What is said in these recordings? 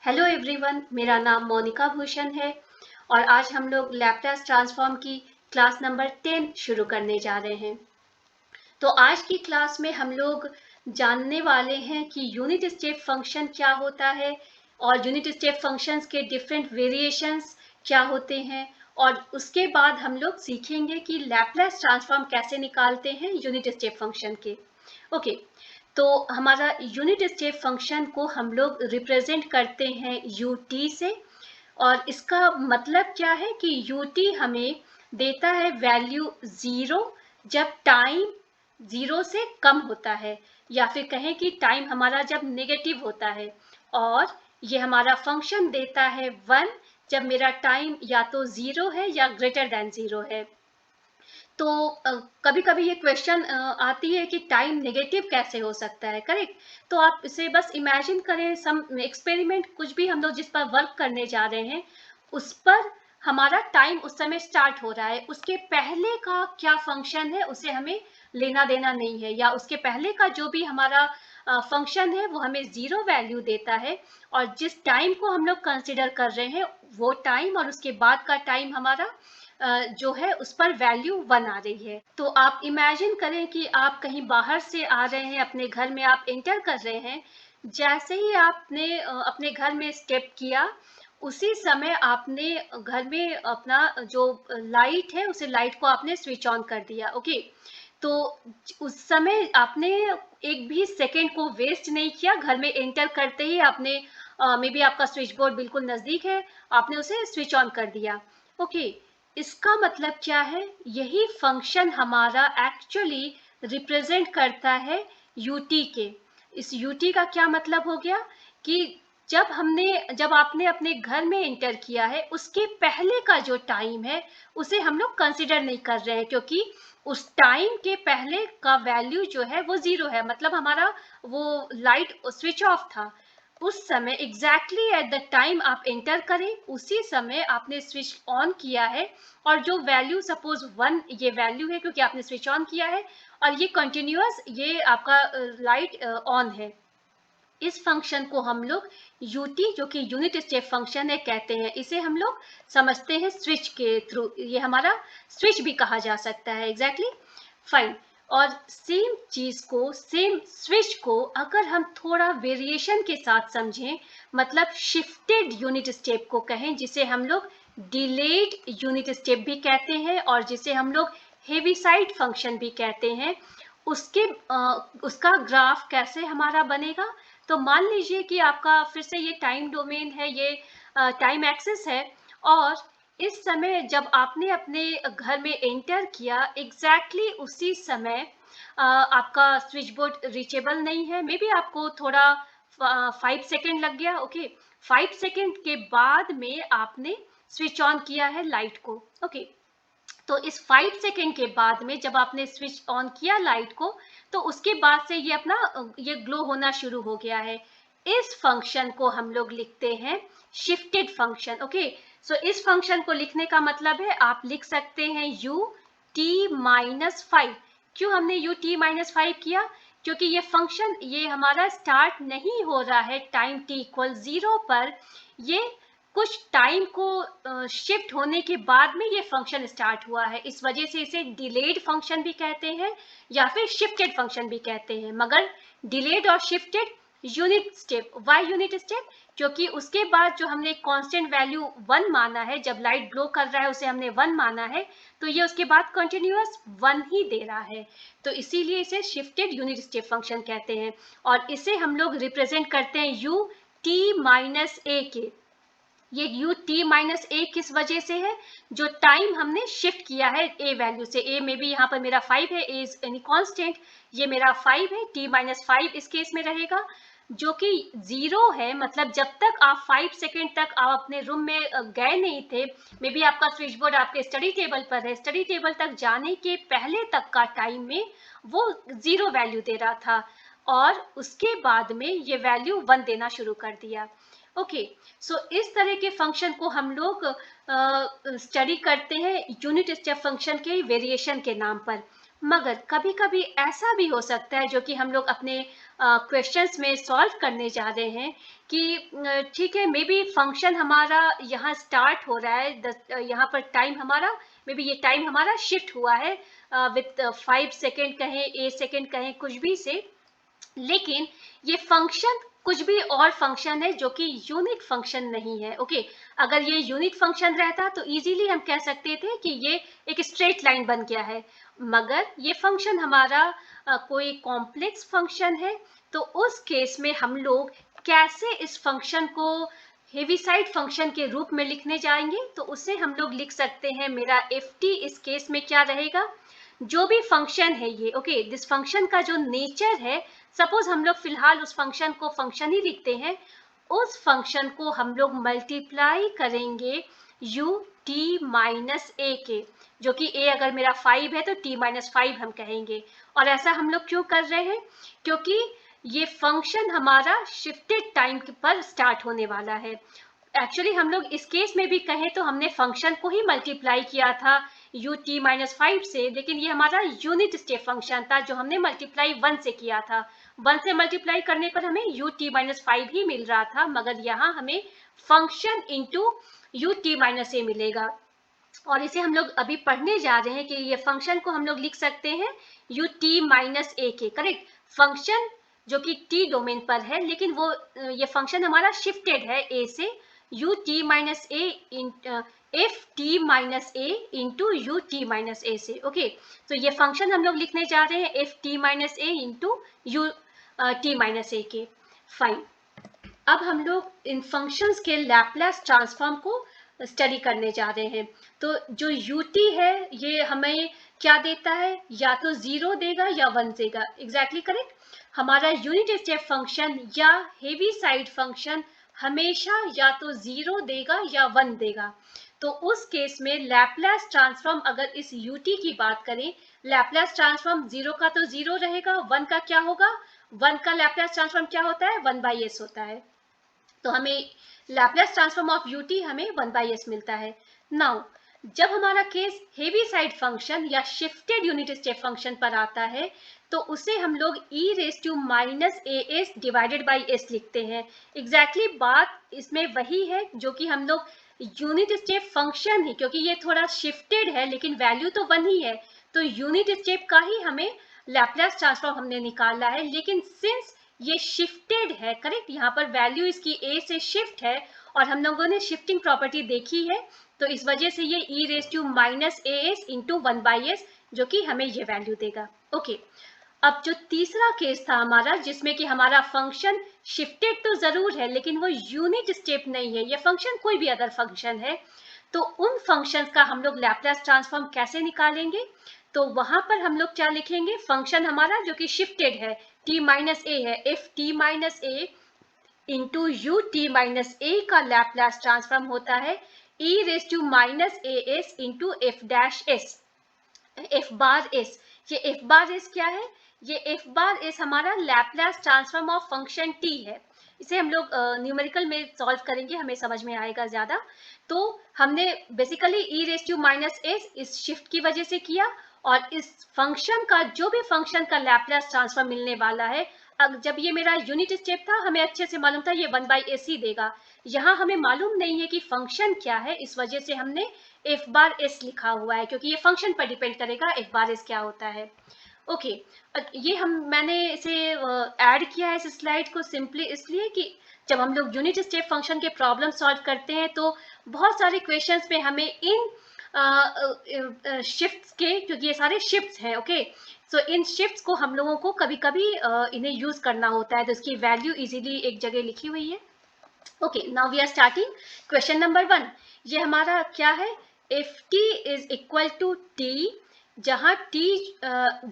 Hello everyone, मेरा नाम मोनिका भूषण है और आज हम लोग लैप्लास ट्रांसफॉर्म की क्लास नंबर 10 शुरू करने जा रहे हैं। तो आज की क्लास में हम लोग जानने वाले हैं कि यूनिट स्टेप फंक्शन क्या होता है और यूनिट स्टेप फंक्शंस के डिफरेंट वेरिएशंस क्या होते हैं, और उसके बाद हम लोग सीखेंगे कि लैप्लास ट्रांसफॉर्म कैसे निकालते हैं यूनिट स्टेप फंक्शन के। ओके, तो हमारा यूनिट स्टेप फंक्शन को हम लोग रिप्रेजेंट करते हैं ut से, और इसका मतलब क्या है कि ut हमें देता है वैल्यू 0 जब टाइम 0 से कम होता है, या फिर कहें कि टाइम हमारा जब नेगेटिव होता है, और ये हमारा फंक्शन देता है 1 जब मेरा टाइम या तो 0 है या ग्रेटर देन 0 है। तो कभी कभी ये क्वेश्चन आती है कि टाइम नेगेटिव कैसे हो सकता है, करेक्ट। तो आप इसे बस इमेजिन करें, सम एक्सपेरिमेंट, कुछ भी हम लोग जिस पर वर्क करने जा रहे हैं उस पर हमारा टाइम उस समय स्टार्ट हो रहा है, उसके पहले का क्या फंक्शन है उसे हमें लेना देना नहीं है, या उसके पहले का जो भी हमारा फंक्शन है वो हमें 0 वैल्यू देता है, और जिस टाइम को हम लोग कंसिडर कर रहे हैं वो टाइम और उसके बाद का टाइम हमारा जो है उस पर वैल्यू 1 आ रही है। तो आप इमेजिन करें कि आप कहीं बाहर से आ रहे हैं, अपने घर में आप एंटर कर रहे हैं, जैसे ही आपने अपने घर में स्टेप किया उसी समय आपने घर में अपना जो लाइट है उसे लाइट को आपने स्विच ऑन कर दिया। ओके, तो उस समय आपने एक भी सेकेंड को वेस्ट नहीं किया, घर में एंटर करते ही आपने मे बी आपका स्विच बोर्ड बिल्कुल नजदीक है, आपने उसे स्विच ऑन कर दिया। ओके, इसका मतलब क्या है, यही फंक्शन हमारा एक्चुअली रिप्रेजेंट करता है यूटी के। इस यूटी का क्या मतलब हो गया कि जब आपने अपने घर में एंटर किया है उसके पहले का जो टाइम है उसे हम लोग कंसिडर नहीं कर रहे हैं, क्योंकि उस टाइम के पहले का वैल्यू जो है वो 0 है, मतलब हमारा वो लाइट स्विच ऑफ था। उस समय एग्जैक्टली एट द टाइम आप एंटर करें उसी समय आपने स्विच ऑन किया है, और जो वैल्यू सपोज 1 ये वैल्यू है क्योंकि आपने स्विच ऑन किया है, और ये कंटिन्यूअस ये आपका लाइट ऑन है। इस फंक्शन को हम लोग ut जो कि यूनिट स्टेप फंक्शन है कहते हैं। इसे हम लोग समझते हैं स्विच के थ्रू, ये हमारा स्विच भी कहा जा सकता है। Exactly, fine. और सेम चीज को, सेम स्विच को अगर हम थोड़ा वेरिएशन के साथ समझें, मतलब शिफ्टेड यूनिट स्टेप को कहें, जिसे हम लोग डिलेड यूनिट स्टेप भी कहते हैं और जिसे हम लोग हेविसाइड फंक्शन भी कहते हैं, उसका ग्राफ कैसे हमारा बनेगा। तो मान लीजिए कि आपका फिर से ये टाइम डोमेन है, ये टाइम एक्सिस है, और इस समय जब आपने अपने घर में एंटर किया एग्जैक्टली उसी समय आपका स्विच बोर्ड रीचेबल नहीं है, मे बी आपको थोड़ा 5 सेकेंड लग गया। ओके, 5 सेकेंड के बाद में आपने स्विच ऑन किया है लाइट को। ओके, तो इस 5 सेकेंड के बाद में जब आपने स्विच ऑन किया लाइट को, तो उसके बाद से ये अपना ये ग्लो होना शुरू हो गया है। इस फंक्शन को हम लोग लिखते हैं शिफ्टेड फंक्शन। ओके, सो इस फंक्शन को लिखने का मतलब है आप लिख सकते हैं ut-5। क्यों हमने ut-5 किया, क्योंकि ये फंक्शन ये हमारा स्टार्ट नहीं हो रहा है टाइम t इक्वल 0 पर, ये कुछ टाइम को शिफ्ट होने के बाद में ये फंक्शन स्टार्ट हुआ है, इस वजह से इसे डिलेड फंक्शन भी कहते हैं या फिर शिफ्टेड फंक्शन भी कहते हैं। मगर डिलेड और shifted unit step, why unit step, क्योंकि उसके बाद जो हमने कांस्टेंट वैल्यू 1 माना है, जब लाइट ग्लो कर रहा है उसे हमने 1 माना है, तो ये उसके बाद कंटिन्यूअस 1 ही दे रहा है, तो इसीलिए इसे शिफ्टेड यूनिट स्टेप फंक्शन कहते हैं। और इसे हम लोग रिप्रेजेंट करते हैं ut-a के। ये ut-a किस वजह से है, जो टाइम हमने शिफ्ट किया है a वैल्यू से। a में भी यहाँ पर मेरा 5 है, a इज एनी कांस्टेंट, ये मेरा 5 है, t-5 इस केस में रहेगा, जो कि 0 है। मतलब जब तक आप 5 सेकेंड तक आप अपने रूम में गए नहीं थे, मे बी आपका स्विच बोर्ड आपके स्टडी टेबल पर है, स्टडी टेबल तक जाने के पहले तक का टाइम में वो 0 वैल्यू दे रहा था, और उसके बाद में ये वैल्यू 1 देना शुरू कर दिया। ओके, सो इस तरह के फंक्शन को हम लोग स्टडी करते हैं यूनिट स्टेप फंक्शन के वेरिएशन के नाम पर। मगर कभी कभी ऐसा भी हो सकता है जो कि हम लोग अपने क्वेश्चंस में सॉल्व करने जा रहे हैं कि ठीक है, मे बी फंक्शन हमारा यहाँ स्टार्ट हो रहा है, यहाँ पर टाइम हमारा, मे बी ये टाइम हमारा शिफ्ट हुआ है विथ 5 सेकेंड कहें, 8 सेकेंड कहें, कुछ भी से, लेकिन ये फंक्शन कुछ भी और फंक्शन है जो कि यूनिट फंक्शन नहीं है। ओके, अगर ये यूनिट फंक्शन रहता तो इजीली हम कह सकते थे कि ये एक स्ट्रेट लाइन बन गया है, मगर ये फंक्शन हमारा कोई कॉम्प्लेक्स फंक्शन है। तो उस केस में हम लोग कैसे इस फंक्शन को हेविसाइड फंक्शन के रूप में लिखने जाएंगे, तो उसे हम लोग लिख सकते हैं, मेरा एफ टी इस केस में क्या रहेगा, जो भी फंक्शन है ये, ओके, दिस फंक्शन का जो नेचर है, सपोज हम लोग फिलहाल उस फंक्शन को फंक्शन ही लिखते हैं, उस फंक्शन को हम लोग मल्टीप्लाई करेंगे u t माइनस ए के, जो कि a अगर मेरा 5 है तो t माइनस 5 हम कहेंगे। और ऐसा हम लोग क्यों कर रहे हैं, क्योंकि ये फंक्शन हमारा शिफ्टेड टाइम पर स्टार्ट होने वाला है। एक्चुअली हम लोग इस केस में भी कहें तो हमने फंक्शन को ही मल्टीप्लाई किया था u t माइनस 5 से, लेकिन ये हमारा यूनिट स्टेप फंक्शन था जो हमने मल्टीप्लाई 1 से किया था। 1 से मल्टीप्लाई करने पर हमें u t माइनस 5 ही मिल रहा था, मगर यहाँ हमें function into u t minus a मिलेगा। और इसे हम लोग अभी पढ़ने जा रहे हैं कि ये फंक्शन को हम लोग लिख सकते हैं u t माइनस ए के, करेक्ट, फंक्शन जो कि t डोमेन पर है, लेकिन वो ये फंक्शन हमारा शिफ्टेड है a से, u t minus a f t minus a into u t minus a से। ओके, तो ये फंक्शन हम लोग लिखने जा रहे हैं f t minus a into u t minus a के। फाइन, अब हम लोग इन फंक्शंस के लैप्लास ट्रांसफॉर्म को स्टडी करने जा रहे हैं। तो जो यू टी है ये हमें क्या देता है, या तो 0 देगा या 1 देगा, एग्जैक्टली करेक्ट। हमारा यूनिट स्टेप फंक्शन या हेवी साइड फंक्शन हमेशा या तो 0 देगा या 1 देगा। तो उस केस में लैप्लास ट्रांसफॉर्म, अगर इस ut की बात करें, लैप्लास ट्रांसफॉर्म 0 का तो 0 रहेगा, 1 का क्या होगा, 1 का लैप्लास ट्रांसफॉर्म क्या होता है, 1/s होता है। तो हमें लैप्लास ट्रांसफॉर्म ऑफ ut हमें 1/s मिलता है। नाउ जब हमारा केस हेवी साइड फंक्शन या शिफ्टेड यूनिट स्टेप फंक्शन पर आता है, तो उसे हम लोग e raise to minus as divided by s लिखते हैं। एग्जैक्टली बात इसमें वही है जो कि हम लोग यूनिट स्टेप फंक्शन ही, क्योंकि ये थोड़ा शिफ्टेड है लेकिन वैल्यू तो 1 ही है, तो यूनिट स्टेप का ही हमें लैप्लास ट्रांसफॉर्म हमने निकाला है। लेकिन सिंस ये शिफ्टेड है, करेक्ट, यहाँ पर वैल्यू इसकी a से शिफ्ट है और हम लोगों ने शिफ्टिंग प्रॉपर्टी देखी है, तो इस वजह से ये e raise to minus as into 1/s, जो कि हमें ये वैल्यू देगा। ओके, अब जो तीसरा केस था हमारा, जिसमें कि हमारा फंक्शन शिफ्टेड तो जरूर है लेकिन वो यूनिट स्टेप नहीं है, ये फंक्शन कोई भी अदर फंक्शन है, तो उन फंक्शंस का हम लोग लैप्लास ट्रांसफॉर्म कैसे निकालेंगे, तो वहां पर हम लोग क्या लिखेंगे, फंक्शन हमारा जो कि शिफ्टेड है t माइनस ए है, f t minus a into u t minus a का लैप्लास ट्रांसफॉर्म होता है e raise to minus a s into f dash s, f bar s. ये एफ बार एस क्या है, ये f bar s हमारा Laplace transform of function t है। इसे हम लोग न्यूमेरिकल में सॉल्व करेंगे, हमें समझ में आएगा ज्यादा। तो हमने basically e raise to minus s इस शिफ्ट की वजह से किया, और इस फंक्शन का जो भी फंक्शन का लैप्लास ट्रांसफॉर्म मिलने वाला है, अब जब ये मेरा यूनिट स्टेप था हमें अच्छे से मालूम था ये 1/s ही देगा। यहाँ हमें मालूम नहीं है कि फंक्शन क्या है, इस वजह से हमने एफ बार एस लिखा हुआ है, क्योंकि ये फंक्शन पर डिपेंड करेगा एफ बार एस क्या होता है। ओके, ये मैंने इसे ऐड किया है इस स्लाइड को सिंपली इसलिए कि जब हम लोग यूनिट स्टेप फंक्शन के प्रॉब्लम सॉल्व करते हैं तो बहुत सारे क्वेश्चंस में हमें इन शिफ्ट्स के, क्योंकि ये सारे शिफ्ट्स हैं, ओके, सो इन शिफ्ट्स को हम लोगों को कभी कभी इन्हें यूज करना होता है, तो इसकी वैल्यू इजीली एक जगह लिखी हुई है। Okay, now we are starting question number 1। ये हमारा क्या है, if t is equal to t, जहां t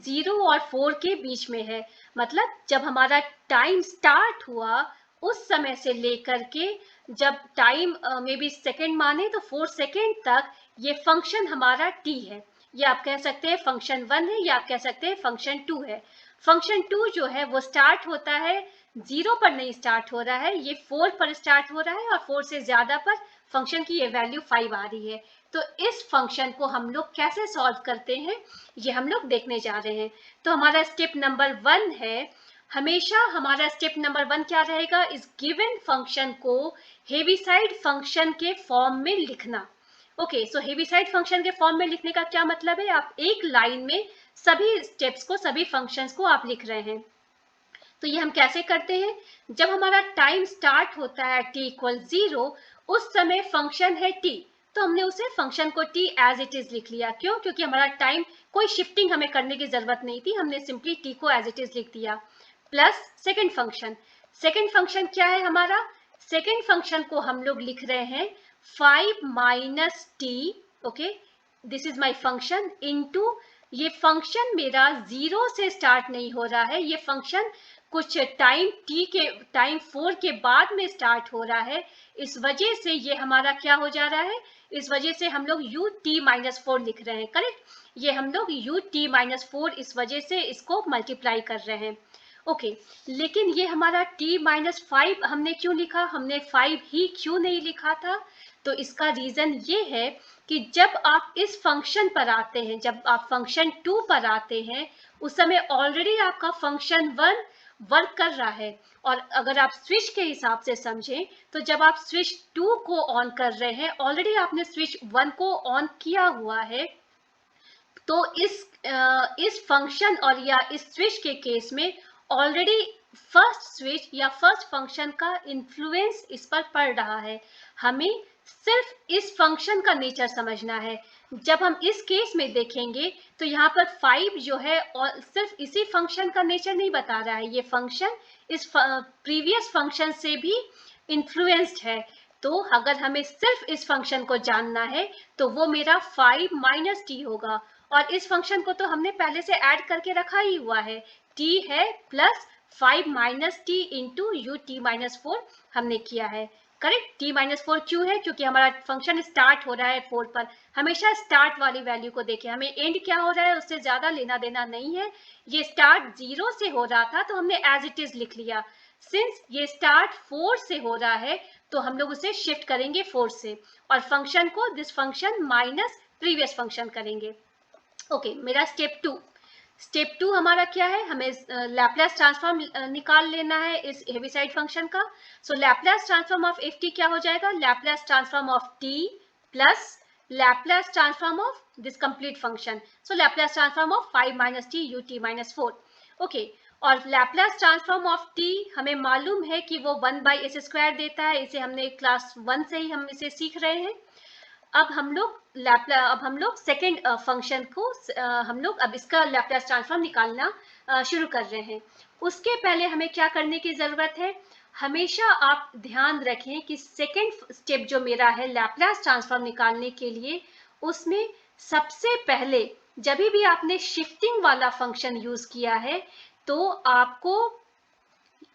0 और 4 के बीच में है, मतलब जब हमारा टाइम स्टार्ट हुआ उस समय से लेकर के जब टाइम मे बी सेकेंड माने तो 4 सेकेंड तक ये फंक्शन हमारा t है। ये आप कह सकते हैं फंक्शन 1 है, या आप कह सकते हैं फंक्शन 2 है। फंक्शन 2 जो है वो स्टार्ट होता है 0 पर नहीं स्टार्ट हो रहा है, ये 4 पर स्टार्ट हो रहा है, और 4 से ज्यादा पर फंक्शन की ये वैल्यू 5 आ रही है। तो इस फंक्शन को हम लोग कैसे सॉल्व करते हैं ये हम लोग देखने जा रहे हैं। तो हमारा स्टेप नंबर 1 है, हमेशा हमारा स्टेप नंबर 1 क्या रहेगा, इस गिवन फंक्शन को हेविसाइड फंक्शन के फॉर्म में लिखना। ओके, सो हेविसाइड फंक्शन के फॉर्म में लिखने का क्या मतलब है, आप एक लाइन में सभी स्टेप्स को, सभी फंक्शंस को आप लिख रहे हैं। तो ये हम कैसे करते हैं, जब हमारा टाइम स्टार्ट होता है t इक्वल 0, उस समय फंक्शन है t, तो हमने उसे फंक्शन को t एज इट इज लिख लिया। क्यों, क्योंकि हमारा टाइम, कोई शिफ्टिंग हमें करने की जरूरत नहीं थी, हमने सिंपली t को एज इट इज लिख दिया। Plus second function, second function क्या है हमारा, सेकेंड फंक्शन को हम लोग लिख रहे हैं 5 minus T, okay, this is my function, into, ये फंक्शन मेरा 0 से स्टार्ट नहीं हो रहा है, ये फंक्शन कुछ टाइम t के, टाइम 4 के बाद में स्टार्ट हो रहा है, इस वजह से ये हमारा क्या हो जा रहा है, इस वजह से हम लोग ut-4 लिख रहे हैं। करेक्ट, ये हम लोग ut-4 इस वजह से इसको मल्टीप्लाई कर रहे हैं। ओके, लेकिन ये हमारा t-5 हमने क्यों लिखा, हमने 5 ही क्यों नहीं लिखा था, तो इसका रीजन ये है कि जब आप इस फंक्शन पर आते हैं, जब आप फंक्शन 2 पर आते हैं, उस समय ऑलरेडी आपका फंक्शन 1 वर्क कर रहा है। और अगर आप स्विच के हिसाब से समझें, तो जब आप स्विच 2 को ऑन कर रहे हैं, ऑलरेडी आपने स्विच 1 को ऑन किया हुआ है, तो इस फंक्शन और या इस स्विच के केस में ऑलरेडी फर्स्ट स्विच या फर्स्ट फंक्शन का इन्फ्लुएंस इस पर पड़ रहा है। हमें सिर्फ इस फंक्शन का नेचर समझना है। जब हम इस केस में देखेंगे तो यहाँ पर 5 जो है और सिर्फ इसी फंक्शन का नेचर नहीं बता रहा है, ये फंक्शन इस प्रीवियस फंक्शन से भी इन्फ्लुएंस्ड है। तो अगर हमें सिर्फ इस फंक्शन को जानना है तो वो मेरा 5 माइनस टी होगा, और इस फंक्शन को तो हमने पहले से ऐड करके रखा ही हुआ है, t है plus 5 minus T into ut-4 हमने किया है। करेक्ट, t-4 क्यों है, क्योंकि हमारा फंक्शन स्टार्ट हो रहा है 4 पर। हमेशा स्टार्ट वाली वैल्यू को देखें, हमें एंड क्या हो रहा है उससे ज्यादा लेना देना नहीं है। ये स्टार्ट 0 से हो रहा था तो हमने एज इट इज लिख लिया। सिंस ये स्टार्ट 4 से हो रहा है तो हम लोग उसे शिफ्ट करेंगे 4 से, और फंक्शन को this function minus previous function करेंगे। ओके, मेरा स्टेप 2, स्टेप 2 हमारा क्या है, हमें लैप्लास ट्रांसफॉर्म निकाल लेना है इस हेविसाइड फंक्शन का। So Laplace transform of f t क्या हो जाएगा, Laplace transform of t plus Laplace transform of this complete function, so Laplace transform of 5 minus t ut-4। Okay, और लैप्लास ट्रांसफॉर्म ऑफ टी हमें मालूम है कि वो 1/s² देता है, इसे हमने क्लास 1 से ही हम इसे सीख रहे हैं। अब हम लोग सेकेंड फंक्शन को हम लोग अब इसका लैप्लास ट्रांसफॉर्म निकालना शुरू कर रहे हैं। उसके पहले हमें क्या करने की जरूरत है, हमेशा आप ध्यान रखें कि सेकेंड स्टेप जो मेरा है लैप्लास ट्रांसफॉर्म निकालने के लिए, उसमें सबसे पहले जब भी आपने शिफ्टिंग वाला फंक्शन यूज किया है तो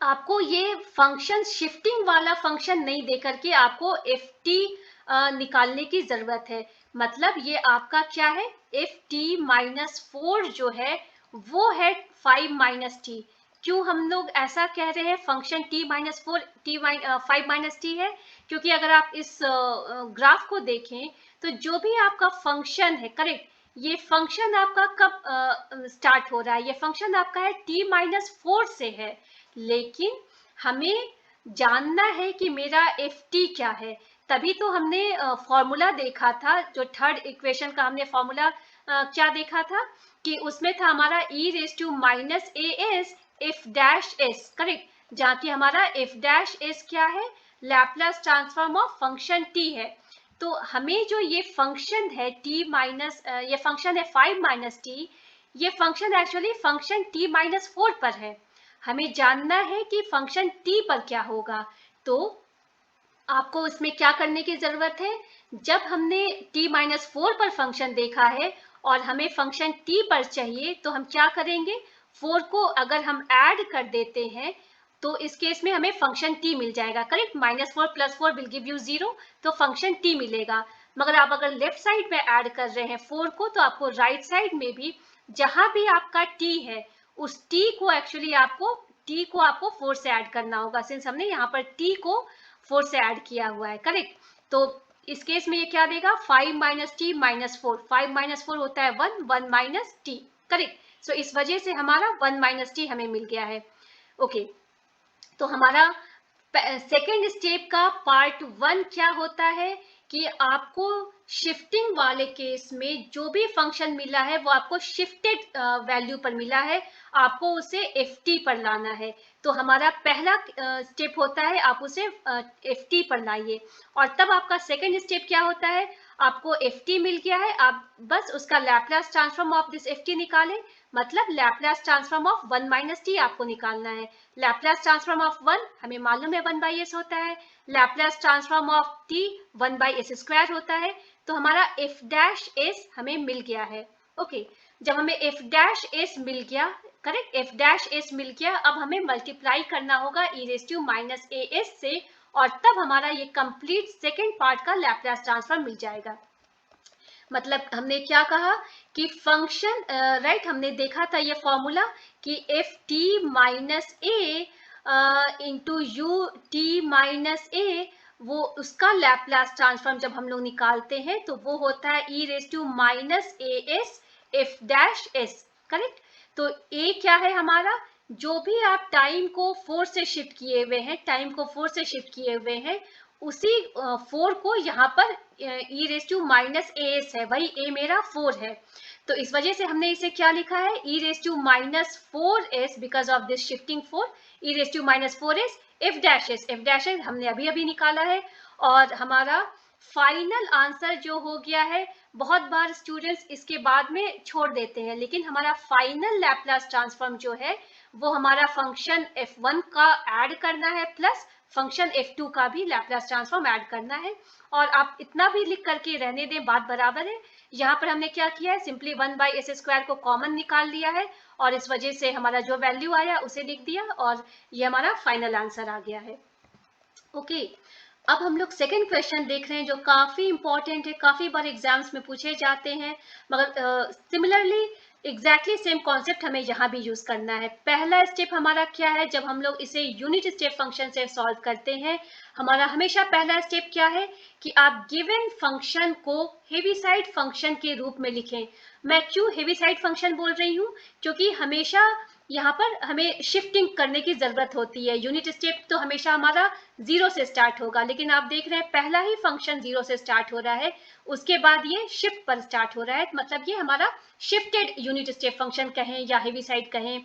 आपको ये फंक्शन शिफ्टिंग वाला फंक्शन नहीं देकर के आपको एफ टी निकालने की जरूरत है। मतलब ये आपका क्या है, ft-4 जो है वो है 5 माइनस टी। क्यों हम लोग ऐसा कह रहे हैं फंक्शन t-4 5 माइनस टी है, क्योंकि अगर आप इस ग्राफ को देखें तो जो भी आपका फंक्शन है, करेक्ट, ये फंक्शन आपका कब स्टार्ट हो रहा है, ये फंक्शन आपका है t-4 से है, लेकिन हमें जानना है कि मेरा एफ टी क्या है। तभी तो हमने फॉर्मूला देखा था, जो थर्ड इक्वेशन का हमने फॉर्मूला क्या देखा था कि उसमें था हमारा e⁻⁻as f'(s), करेक्ट, जहाँ की हमारा f'(s) क्या है, Laplace transform of function t है। तो हमें जो ये फंक्शन है ये फंक्शन है 5 माइनस टी, ये फंक्शन एक्चुअली फंक्शन t-4 पर है। हमें जानना है कि फंक्शन t पर क्या होगा। तो आपको इसमें क्या करने की जरूरत है, जब हमने t-4 पर फंक्शन देखा है और हमें फंक्शन t पर चाहिए, तो हम क्या करेंगे, 4 को अगर हम ऐड कर देते हैं तो इस केस में हमें फंक्शन t मिल जाएगा। करेक्ट, -4 + 4 विल गिव यू 0, तो फंक्शन t मिलेगा। मगर आप अगर लेफ्ट साइड में ऐड कर रहे हैं 4 को, तो आपको राइट साइड में भी जहां भी आपका t है उस t को एक्चुअली आपको 4 से ऐड करना होगा, सिंस हमने यहाँ पर t को 4 से ऐड किया हुआ है। करेक्ट, तो इस केस में ये क्या देगा, 5 माइनस टी माइनस 4, 5 माइनस 4 होता है 1, 1 माइनस टी। करेक्ट, सो इस वजह से हमारा 1 माइनस टी हमें मिल गया है। ओके, तो हमारा सेकेंड स्टेप का पार्ट 1 क्या होता है कि आपको शिफ्टिंग वाले केस में जो भी फंक्शन मिला है वो आपको शिफ्टेड वैल्यू पर मिला है, आपको उसे ft पर लाना है। तो हमारा पहला स्टेप होता है आप उसे ft पर लाइए, और तब आपका सेकेंड स्टेप क्या होता है, आपको ft मिल गया है, आप बस उसका Laplace transform of this ft निकालें, मतलब Laplace transform of 1 minus T आपको निकालना है। लैप्लास ट्रांसफॉर्म ऑफ 1 हमें मालूम है 1 बाई एस होता है, Laplace transform of T 1 by S square होता है। तो हमारा एफ डैश एस हमें मिल गया है। ओके, जब हमें एफ डैश एस मिल गया, करेक्ट, एफ डैश एस मिल गया, अब हमें मल्टीप्लाई करना होगा e raise to minus a s से, और तब हमारा ये कंप्लीट सेकेंड पार्ट का लैप्लास ट्रांसफॉर्म मिल जाएगा। मतलब हमने क्या कहा कि फंक्शन राइट, हमने देखा था ये फॉर्मूला कि f t minus a into u t minus a, वो उसका लैप्लास ट्रांसफॉर्म जब हम लोग निकालते हैं तो वो होता है e raise to minus a s f dash s, correct. तो ए क्या है हमारा, जो भी आप टाइम को 4 से शिफ्ट किए हुए हैं, टाइम को 4 से शिफ्ट किए हुए हैं, उसी 4 को यहाँ पर e raise to minus a s है, वही ए मेरा 4 है। तो इस वजह से हमने इसे क्या लिखा है, e raise to minus 4s because of this shifting 4, e raise to minus 4s f dash s, f dash s हमने अभी अभी निकाला है। और हमारा फाइनल आंसर जो हो गया है, बहुत बार स्टूडेंट्स इसके बाद में छोड़ देते हैं, लेकिन हमारा फाइनल लैप्लास ट्रांसफॉर्म जो है वो हमारा फंक्शन f1 का ऐड करना है प्लस फंक्शन f2 का भी लैप्लास ट्रांसफॉर्म ऐड करना है। और आप इतना भी लिख करके रहने दें, बात बराबर है। यहाँ पर हमने क्या किया है, सिंपली 1 बाई एस स्क्वायर को कॉमन निकाल लिया है, और इस वजह से हमारा जो वैल्यू आया उसे लिख दिया, और ये हमारा फाइनल आंसर आ गया है। ओके, अब हम लोग सेकेंड क्वेश्चन देख रहे हैं जो काफी इंपॉर्टेंट है, काफी बार एग्जाम्स में पूछे जाते हैं, मगर सिमिलरली एग्जैक्टली सेम कॉन्सेप्ट हमें यहाँ भी यूज करना है। पहला स्टेप हमारा क्या है, जब हम लोग इसे यूनिट स्टेप फंक्शन से सॉल्व करते हैं, हमारा हमेशा पहला स्टेप क्या है कि आप गिवन फंक्शन को हेविसाइड फंक्शन के रूप में लिखें। मैं क्यों हेविसाइड फंक्शन बोल रही हूँ, क्योंकि हमेशा यहाँ पर हमें शिफ्टिंग करने की जरूरत होती है। यूनिट स्टेप तो हमेशा हमारा 0 से स्टार्ट होगा, लेकिन आप देख रहे हैं पहला ही फंक्शन 0 से स्टार्ट हो रहा है, उसके बाद ये शिफ्ट पर स्टार्ट हो रहा है, मतलब ये हमारा शिफ्टेड यूनिट स्टेप फंक्शन कहें या हेविसाइड कहें,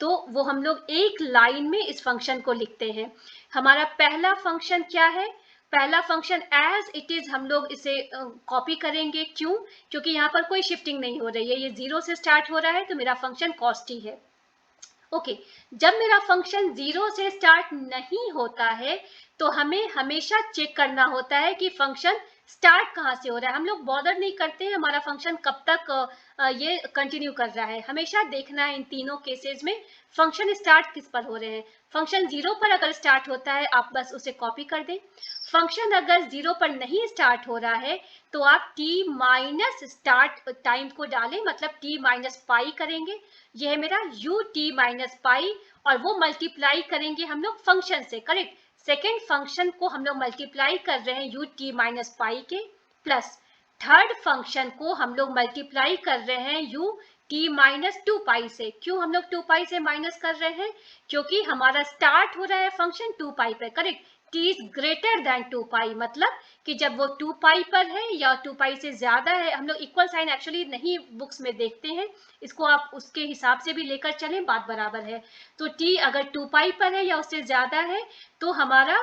तो वो हम लोग एक लाइन में इस फंक्शन को लिखते हैं। हमारा पहला फंक्शन क्या है, पहला फंक्शन एज इट इज हम लोग इसे कॉपी करेंगे। क्यों, क्योंकि यहाँ पर कोई शिफ्टिंग नहीं हो रही है, ये 0 से स्टार्ट हो रहा है, तो मेरा फंक्शन कॉस्टी है। ओके, जब मेरा फंक्शन 0 से स्टार्ट नहीं होता है तो हमें हमेशा चेक करना होता है कि फंक्शन स्टार्ट कहाँ से हो रहा है। हम लोग बॉदर नहीं करते हैं हमारा फंक्शन कब तक ये कंटिन्यू कर रहा है, हमेशा देखना है इन तीनों केसेस में फंक्शन स्टार्ट किस पर हो रहे हैं। फंक्शन 0 पर अगर स्टार्ट होता है आप बस उसे कॉपी कर दें, फंक्शन अगर 0 पर नहीं स्टार्ट हो रहा है तो आप t माइनस स्टार्ट टाइम को डालें, मतलब t माइनस पाई करेंगे, यह है मेरा u t माइनस पाई, और वो मल्टीप्लाई करेंगे हम लोग फंक्शन से, करेक्ट। सेकेंड फंक्शन को हम लोग मल्टीप्लाई कर रहे हैं u t माइनस पाई के, प्लस थर्ड फंक्शन को हम लोग मल्टीप्लाई कर रहे हैं u t माइनस 2 पाई से। क्यों हम लोग 2 पाई से माइनस कर रहे हैं, क्योंकि हमारा स्टार्ट हो रहा है फंक्शन 2 पाई पे, correct. t is greater than 2 पाई, मतलब कि जब वो 2 पाई पर है या 2 पाई से ज्यादा है, हम लोग इक्वल साइन एक्चुअली नहीं बुक्स में देखते हैं, इसको आप उसके हिसाब से भी लेकर चलें, बात बराबर है। तो t अगर 2 पाई पर है या उससे ज्यादा है तो हमारा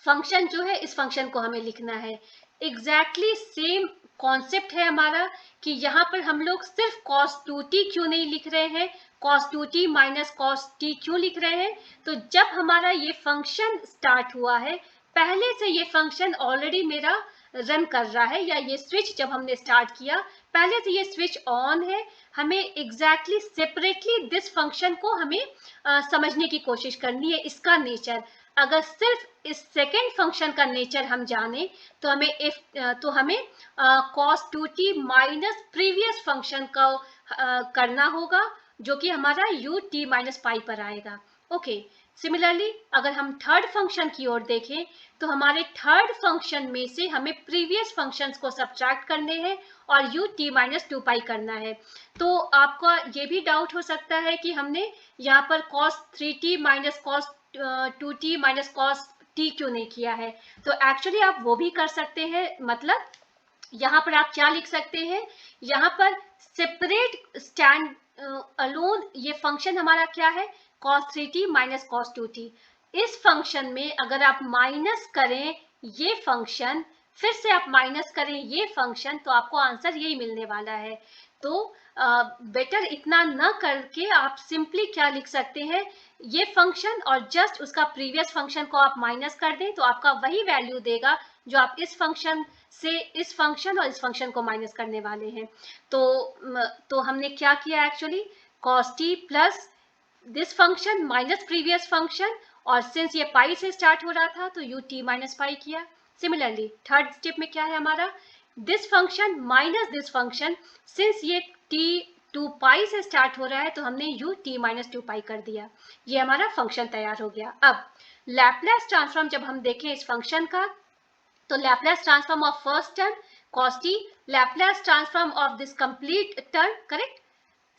फंक्शन जो है, इस फंक्शन को हमें लिखना है। एग्जैक्टली सेम कॉन्सेप्ट है हमारा कि यहाँ पर हम लोग सिर्फ cos 2t क्यों नहीं लिख रहे हैं, cos 2t minus cos t क्यों लिख रहे हैं, तो जब हमारा ये फंक्शन स्टार्ट हुआ है, पहले से ये फंक्शन ऑलरेडी मेरा रन कर रहा है, या ये स्विच जब हमने स्टार्ट किया पहले से ये स्विच ऑन है, हमें एग्जैक्टली सेपरेटली दिस फंक्शन को हमें समझने की कोशिश करनी है, इसका नेचर। अगर सिर्फ इस सेकेंड फंक्शन का नेचर हम जाने तो हमें cos 2t minus previous function का करना होगा, जो कि हमारा u t माइनस पाई पर आएगा। ओके, सिमिलरली अगर हम थर्ड फंक्शन की ओर देखें तो हमारे थर्ड फंक्शन में से हमें प्रीवियस फंक्शंस को सब्ट्रैक्ट करने हैं और ut माइनस 2 पाई करना है। तो आपका ये भी डाउट हो सकता है कि हमने यहाँ पर cos 3t minus cos 2t minus cos t क्यों नहीं किया है। तो एक्चुअली आप वो भी कर सकते हैं, मतलब यहाँ पर आप क्या लिख सकते हैं, यहाँ पर सेपरेट स्टैंड अलोन ये फंक्शन हमारा क्या है, cos 3t minus cos 2t। इस फंक्शन में अगर आप माइनस करें ये फंक्शन, फिर से आप माइनस करें ये फंक्शन, तो आपको आंसर यही मिलने वाला है। तो बेटर इतना न करके आप सिंपली क्या लिख सकते हैं, ये फंक्शन और जस्ट उसका प्रीवियस फंक्शन को आप माइनस कर दें तो आपका वही वैल्यू देगा जो आप इस फंक्शन से इस फंक्शन और इस फंक्शन को माइनस करने वाले हैं। तो हमने क्या किया actually, cos t plus this function minus previous function, और सिंस ये पाई से स्टार्ट हो रहा था तो ut माइनस पाई किया। सिमिलरली थर्ड स्टेप में क्या है हमारा, this function minus this function, since ये t 2 पाई से स्टार्ट हो रहा है तो हमने ut माइनस 2 पाई कर दिया। ये हमारा फंक्शन तैयार हो गया। अब लैप्लास ट्रांसफॉर्म जब हम देखें इस फंक्शन का, तो Laplace transform of first term cos t, Laplace transform of this complete term, correct.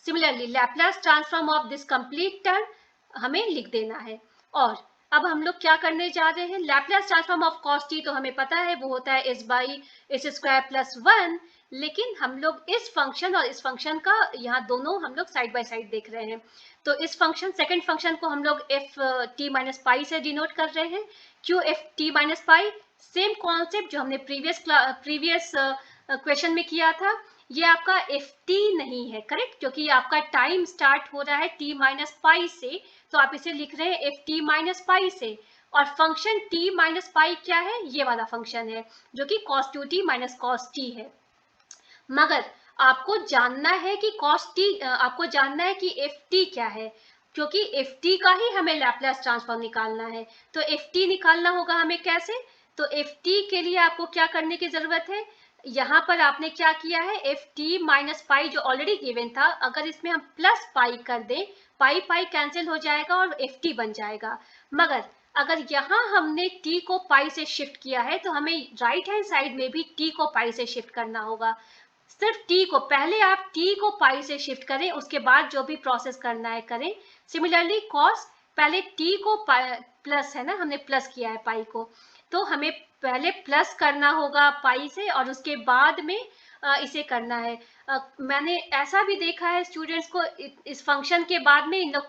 Similarly Laplace transform of this complete term हमें लिख देना है। और अब हम लोग क्या करने जा रहे हैं, Laplace transform of cos t तो हमें पता है वो होता है s by S square plus 1, लेकिन हम लोग इस फंक्शन और इस फंक्शन का यहाँ दोनों हम लोग साइड बाय साइड देख रहे हैं। तो इस फंक्शन सेकेंड फंक्शन को हम लोग एफ टी माइनस पाई से डिनोट कर रहे हैं। क्यों F t minus pi, same concept जो हमने प्रीवियस क्वेश्चन में किया था, ये आपका एफ टी नहीं है, करेक्ट, क्योंकि आपका टाइम स्टार्ट हो रहा है टी माइनस पाई से, तो आप इसे लिख रहे हैं एफ टी माइनस पाई से। और फंक्शन टी माइनस पाई क्या है, ये वाला फंक्शन है जो कि cos 2t minus cos t है। मगर आपको जानना है कि आपको जानना है कि एफ टी क्या है, क्योंकि एफ टी का ही हमें लैप्लास ट्रांसफॉर्म निकालना है। तो एफ टी निकालना होगा हमें कैसे, तो एफ टी के लिए आपको क्या करने की जरूरत है, यहाँ पर आपने क्या किया है, एफ टी माइनस पाई जो ऑलरेडी गिवन था, अगर इसमें हम प्लस पाई कर दें, पाई पाई कैंसिल हो जाएगा और एफ टी बन जाएगा। मगर अगर यहाँ हमने t को पाई से शिफ्ट किया है तो हमें राइट हैंड साइड में भी t को पाई से शिफ्ट करना होगा। सिर्फ t को, पहले आप t को पाई से शिफ्ट करें, उसके बाद जो भी प्रोसेस करना है करें। सिमिलरली cos, पहले t को प्लस है ना, हमने प्लस किया है पाई को, तो हमें पहले प्लस करना होगा पाई से और उसके बाद में इसे करना है। मैंने ऐसा भी देखा है स्टूडेंट्स को इस फंक्शन के बाद में इन लोग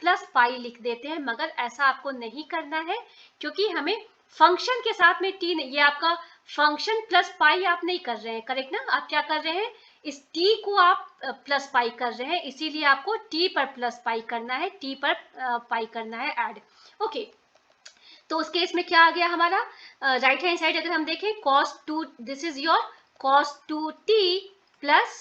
प्लस पाई लिख देते हैं, मगर ऐसा आपको नहीं करना है, क्योंकि हमें फंक्शन के साथ में टी, ये आपका फंक्शन प्लस पाई आप नहीं कर रहे हैं, करेक्ट ना, आप क्या कर रहे हैं, इस टी को आप प्लस पाई कर रहे हैं, इसीलिए आपको टी पर प्लस पाई करना है, टी पर पाई करना है ऐड। ओके, तो उस केस में क्या आ गया हमारा, राइट हैंड साइड अगर हम देखें cos 2, this is your cos 2t plus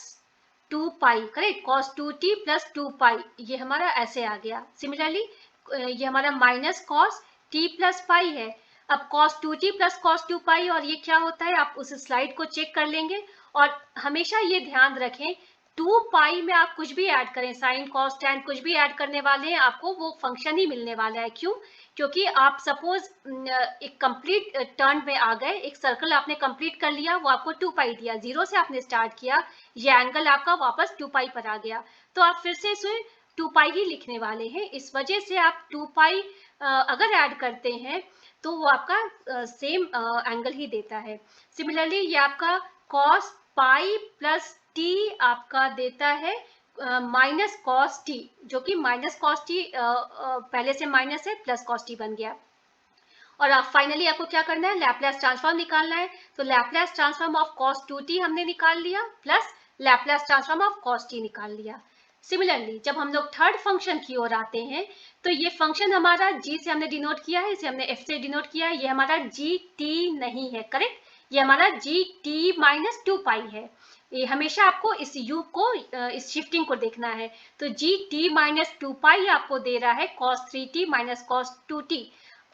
2 pi, correct, cos 2t plus 2 पाई, ये हमारा ऐसे आ गया। सिमिलरली ये हमारा minus cos t plus pi है। अब cos 2t प्लस cos 2 पाई, और ये क्या होता है आप उस स्लाइड को चेक कर लेंगे। और हमेशा ये ध्यान रखें 2 पाई में आप कुछ भी ऐड करें, साइन cos tan कुछ भी ऐड करने वाले हैं, आपको वो फंक्शन ही मिलने वाला है। क्यों, क्योंकि आप सपोज एक कंप्लीट टर्न में आ गए, एक सर्कल आपने कंप्लीट कर लिया, वो आपको 2 पाई दिया, जीरो से आपने स्टार्ट किया, ये एंगल आपका वापस 2 पाई पर आ गया, तो आप फिर से इसे 2 पाई ही लिखने वाले हैं। इस वजह से आप 2 पाई अगर ऐड करते हैं तो वो आपका सेम एंगल ही देता है। सिमिलरली ये आपका cos पाई प्लस टी आपका देता है माइनस cos t, जो कि माइनस cos t पहले से माइनस है, प्लस cos t बन गया। और आप फाइनली आपको क्या करना है, लैप्लास ट्रांसफॉर्म निकालना है। तो Laplace transform of cos 2t हमने निकाल लिया, plus Laplace transform of cos t निकाल लिया। सिमिलरली जब हम लोग थर्ड फंक्शन की ओर आते हैं, तो ये फंक्शन हमारा g से हमने डिनोट किया है, इसे हमने f से डिनोट किया है, ये हमारा gt नहीं है, करेक्ट, ये हमारा gt माइनस 2 पाई है। ये हमेशा आपको इस u को, इस शिफ्टिंग को देखना है। तो gt माइनस 2 पाई आपको दे रहा है cos 3t minus cos 2t।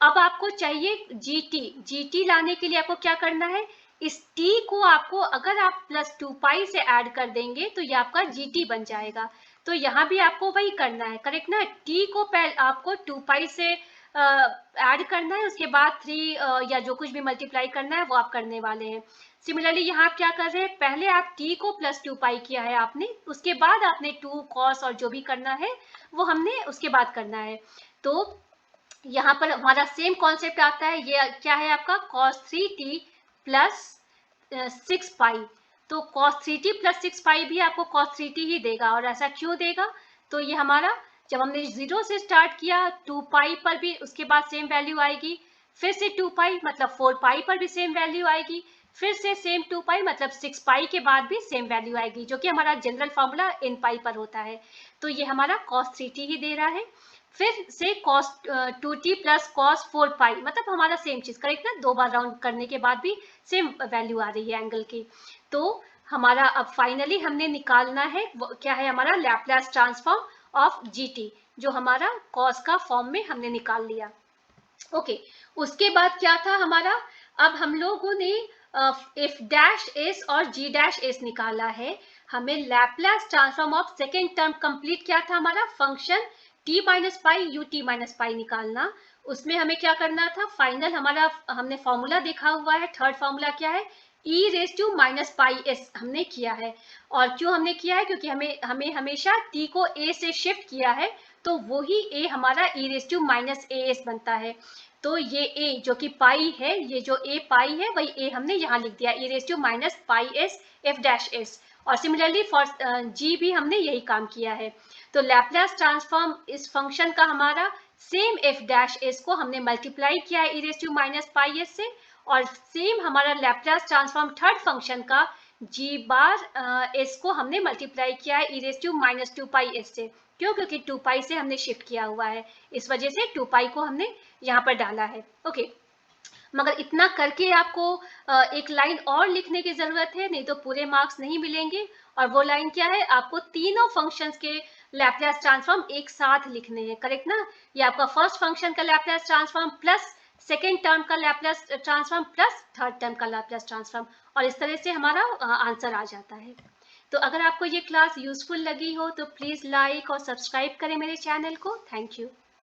अब आपको चाहिए gt लाने के लिए आपको क्या करना है, इस t को आपको अगर आप प्लस 2 पाई से ऐड कर देंगे तो ये आपका gt बन जाएगा। तो यहाँ भी आपको वही करना है, करेक्ट ना। t को पहले आपको 2 पाई से ऐड करना है, उसके बाद 3 या जो कुछ भी मल्टीप्लाई करना है वो आप करने वाले हैं। सिमिलरली यहाँ आप क्या कर रहे हैं, पहले आप t को प्लस 2 पाई किया है आपने, उसके बाद आपने 2 cos और जो भी करना है वो हमने उसके बाद करना है। तो यहाँ पर हमारा सेम कॉन्सेप्ट आता है, ये क्या है आपका cos 3t प्लस 6 पाई। तो cos 3t प्लस 6 पाई भी आपको cos 3t ही देगा, और ऐसा क्यों देगा, तो ये हमारा जब हमने 0 से स्टार्ट किया 2 पाई पर भी उसके बाद सेम वैल्यू आएगी, फिर से 2 पाई मतलब 4 पाई पर भी सेम वैल्यू आएगी, फिर से सेम 2 पाई मतलब 6 पाई के बाद भी सेम वैल्यू आएगी, जो कि हमारा जनरल फॉर्मूला इन पाई पर होता है। तो ये हमारा cos 3t ही दे रहा है। फिर से cos 2t प्लस cos 4 पाई, मतलब हमारा सेम चीज, करेक्ट ना, 2 बार राउंड करने के बाद भी सेम वैल्यू आ रही है एंगल की। तो हमारा अब फाइनली हमने निकालना है क्या है, हमारा लैप्लास ट्रांसफॉर्म ऑफ gt, जो हमारा cos का फॉर्म में हमने निकाल लिया। ओके, उसके बाद क्या था हमारा, अब हम लोगों ने इफ डैश एस और जी डैश एस निकाला है। हमें Laplace transform of second term complete क्या था हमारा, function t minus pi you t minus pi निकालना। उसमें हमें क्या करना था, फाइनल हमारा हमने फॉर्मूला देखा हुआ है, थर्ड फॉर्मूला क्या है, e raise to minus pi s हमने किया है। और क्यों हमने किया है, क्योंकि हमें हमेशा t को a से शिफ्ट किया है, तो वही a हमारा e raise to minus a s बनता है। तो ये a जो कि पाई है, ये जो a पाई है वही a हमने यहाँ लिख दिया, e raise to minus pi s f dash s. और सिमिलरली फॉर g भी हमने यही काम किया है। तो लैप्लास ट्रांसफॉर्म इस फंक्शन का हमारा सेम एफ डैश एस को हमने मल्टीप्लाई किया है e raise to minus pi s से, और सेम हमारा लैप्लास ट्रांसफॉर्म थर्ड फंक्शन का g बार एस को हमने मल्टीप्लाई किया है e raise to minus 2 pi s से। क्यों, क्योंकि 2 पाई से हमने शिफ्ट किया हुआ है, इस वजह से 2 पाई को हमने यहाँ पर डाला है। ओके, मगर इतना करके आपको एक लाइन और लिखने की जरूरत है, नहीं तो पूरे मार्क्स नहीं मिलेंगे। और वो लाइन क्या है, आपको तीनों फंक्शंस के लैप्लास ट्रांसफॉर्म एक साथ लिखने हैं, करेक्ट ना। ये आपका फर्स्ट फंक्शन का Laplace transform plus second term का Laplace transform plus third term का लैप्लास ट्रांसफॉर्म, और इस तरह से हमारा आंसर आ जाता है। तो अगर आपको ये क्लास यूजफुल लगी हो तो प्लीज लाइक और सब्सक्राइब करें मेरे चैनल को। Thank you.